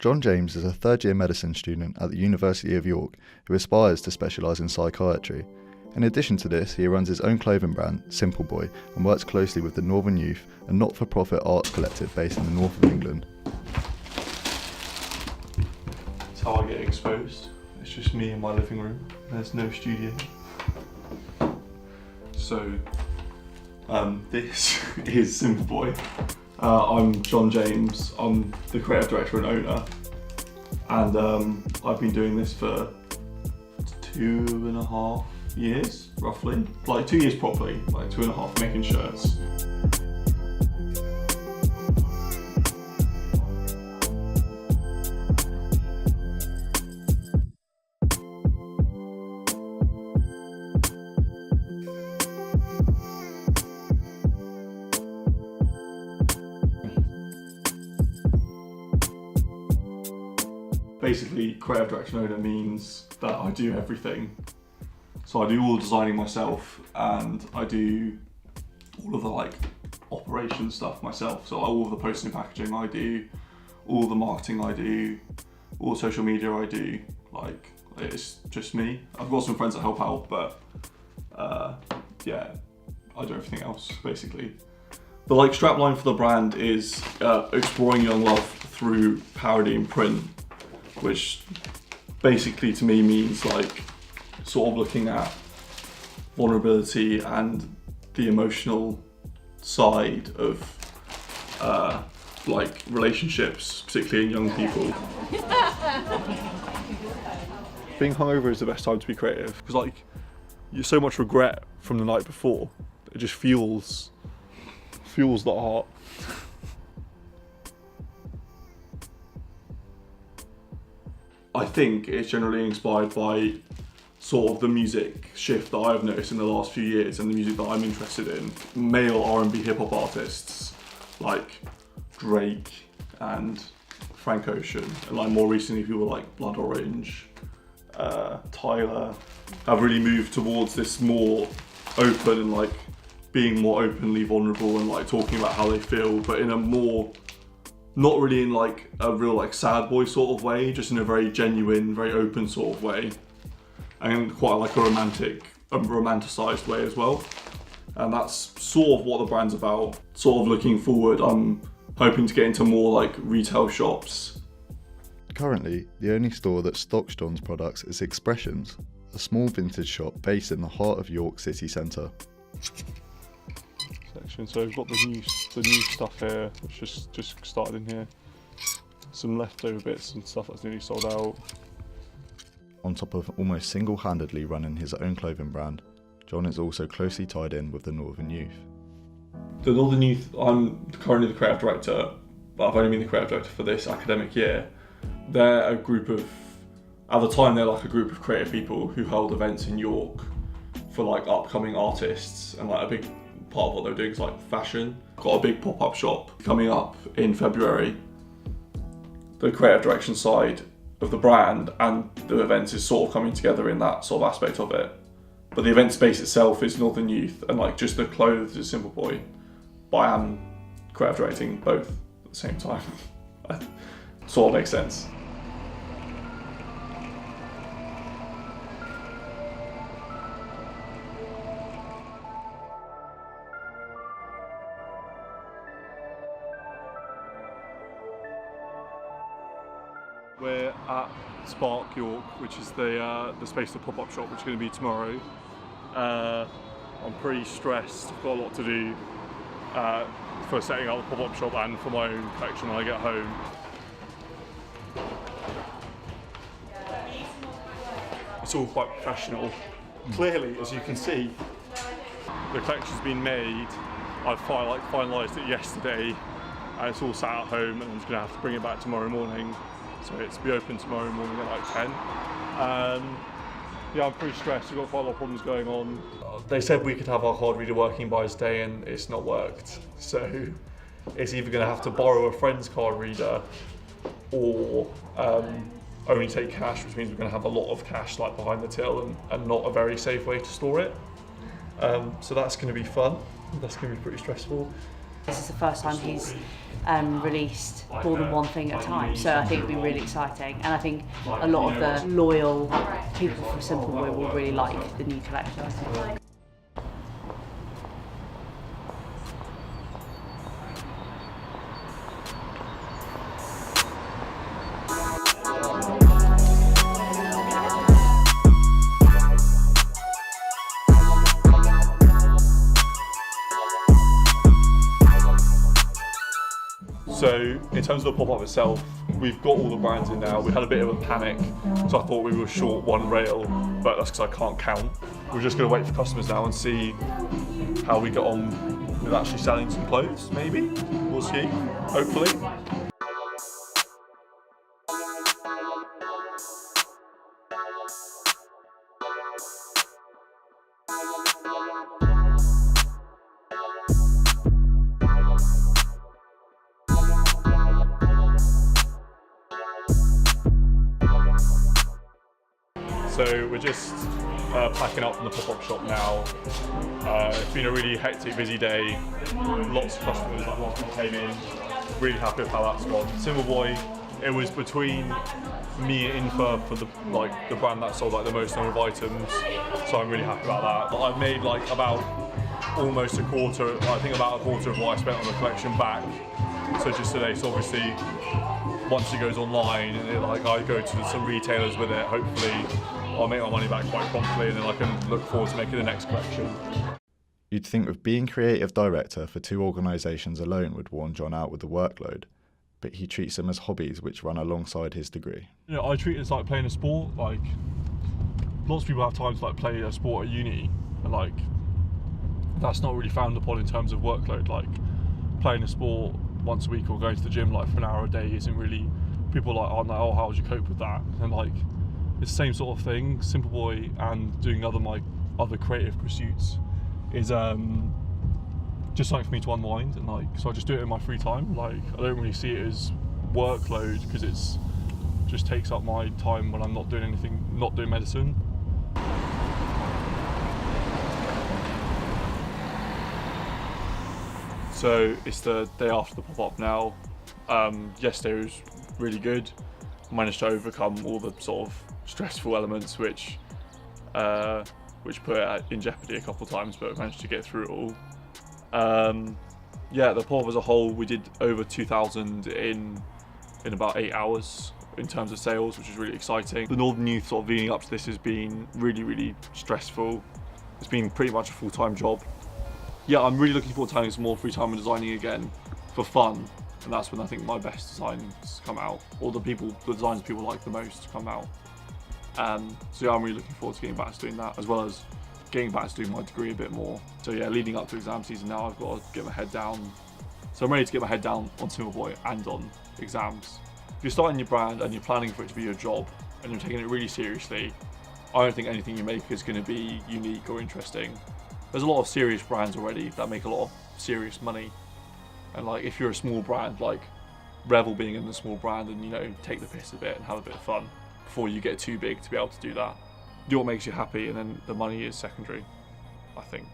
John James is a third-year medicine student at the University of York who aspires to specialise in psychiatry. In addition to this, he runs his own clothing brand, Simpleboy, and works closely with the Northern Youth, a not-for-profit arts collective based in the north of England. It's how I get exposed. It's just me in my living room. There's no studio. So, this is Simpleboy. I'm John James. I'm the creative director and owner, and I've been doing this for 2.5 years, roughly. Like 2 years properly, like 2.5 making shirts. Basically, creative director and owner means that I do everything. So I do all the designing myself, and I do all of the operation stuff myself. So all of the posting and packaging I do, all the marketing I do, all the social media I do. It's just me. I've got some friends that help out, but yeah, I do everything else basically. The strapline for the brand is exploring young love through parody and print, which basically to me means sort of looking at vulnerability and the emotional side of relationships, particularly in young people. Being hungover is the best time to be creative because you so much regret from the night before. It just fuels the heart. I think it's generally inspired by sort of the music shift that I've noticed in the last few years and the music that I'm interested in. Male R&B hip hop artists like Drake and Frank Ocean, and more recently people like Blood Orange, Tyler, have really moved towards this more open and being more openly vulnerable and talking about how they feel, but in a more, not really in a real sad boy sort of way, just in a very genuine, very open sort of way, and quite a romanticised way as well. And that's sort of what the brand's about. Sort of looking forward, I'm hoping to get into more retail shops. Currently, the only store that stocks John's products is Expressions, a small vintage shop based in the heart of York city centre. Section. So we've got the new stuff here, which just started in here. Some leftover bits and stuff that's nearly sold out. On top of almost single-handedly running his own clothing brand, John is also closely tied in with the Northern Youth. The Northern Youth, I'm currently the creative director, but I've only been the creative director for this academic year. They're a group of, at the time they're a group of creative people who hold events in York for upcoming artists, and a big part of what they're doing is fashion. Got a big pop-up shop coming up in February. The creative direction side of the brand and the events is sort of coming together in that sort of aspect of it. But the event space itself is Northern Youth, and just the clothes is Simpleboy. But I am creative directing both at the same time. Sort of makes sense. We're at Spark York, which is the space of the pop-up shop, which is going to be tomorrow. I'm pretty stressed. I've got a lot to do for setting up the pop-up shop and for my own collection when I get home. It's all quite professional. Clearly, as you can see, the collection's been made. I finalised it yesterday, and it's all sat at home, and I'm just going to have to bring it back tomorrow morning. So it's be open tomorrow morning at 10. Yeah, I'm pretty stressed. We've got quite a lot of problems going on. They said we could have our card reader working by today, and it's not worked. So it's either going to have to borrow a friend's card reader or only take cash, which means we're going to have a lot of cash behind the till and not a very safe way to store it. So that's going to be fun. That's going to be pretty stressful. This is the first time he's released more than one thing at a time, so I think it'll be really exciting, and I think a lot of the loyal people from Simpleboy will really like the new collection, I think. So in terms of the pop-up itself, we've got all the brands in now. We had a bit of a panic, so I thought we were short one rail, but that's because I can't count. We're just going to wait for customers now and see how we get on with actually selling some clothes, maybe. We'll see, hopefully. So we're just packing up from the pop-up shop now. It's been a really hectic, busy day. Lots of customers that lots of them came in. Really happy with how that's gone. Simpleboy, it was between me and Infer for the brand that sold the most number of items. So I'm really happy about that. I've made about almost a quarter. I think about a quarter of what I spent on the collection back. So just today, so obviously. Once it goes online, and I go to some retailers with it, hopefully I'll make my money back quite promptly, and then I can look forward to making the next collection. You'd think with being creative director for 2 organisations alone would worn John out with the workload, but he treats them as hobbies which run alongside his degree. You know, I treat it as like playing a sport. Lots of people have time to play a sport at uni, and that's not really frowned upon in terms of workload. Playing a sport once a week or going to the gym for an hour a day isn't really, people aren't like, oh, how would you cope with that? And it's the same sort of thing. Simpleboy and doing my other creative pursuits is just something for me to unwind, and so I just do it in my free time. I don't really see it as workload because it's just takes up my time when I'm not doing anything, not doing medicine. So it's the day after the pop-up now. Yesterday was really good. Managed to overcome all the sort of stressful elements which put it in jeopardy a couple of times, but managed to get through it all. Yeah, the pop-up as a whole, we did over 2,000 in about 8 hours in terms of sales, which is really exciting. The Northern Youth sort of leading up to this has been really, really stressful. It's been pretty much a full-time job. Yeah, I'm really looking forward to having some more free time and designing again for fun, and that's when I think my best designs come out, or the designs people like the most come out. So yeah, I'm really looking forward to getting back to doing that, as well as getting back to doing my degree a bit more. So yeah, leading up to exam season now, I've got to get my head down. So I'm ready to get my head down on Simpleboy and on exams. If you're starting your brand and you're planning for it to be your job, and you're taking it really seriously, I don't think anything you make is going to be unique or interesting. There's a lot of serious brands already that make a lot of serious money, and if you're a small brand, revel being in a small brand and take the piss a bit and have a bit of fun before you get too big to be able to do that. Do what makes you happy, and then the money is secondary, I think.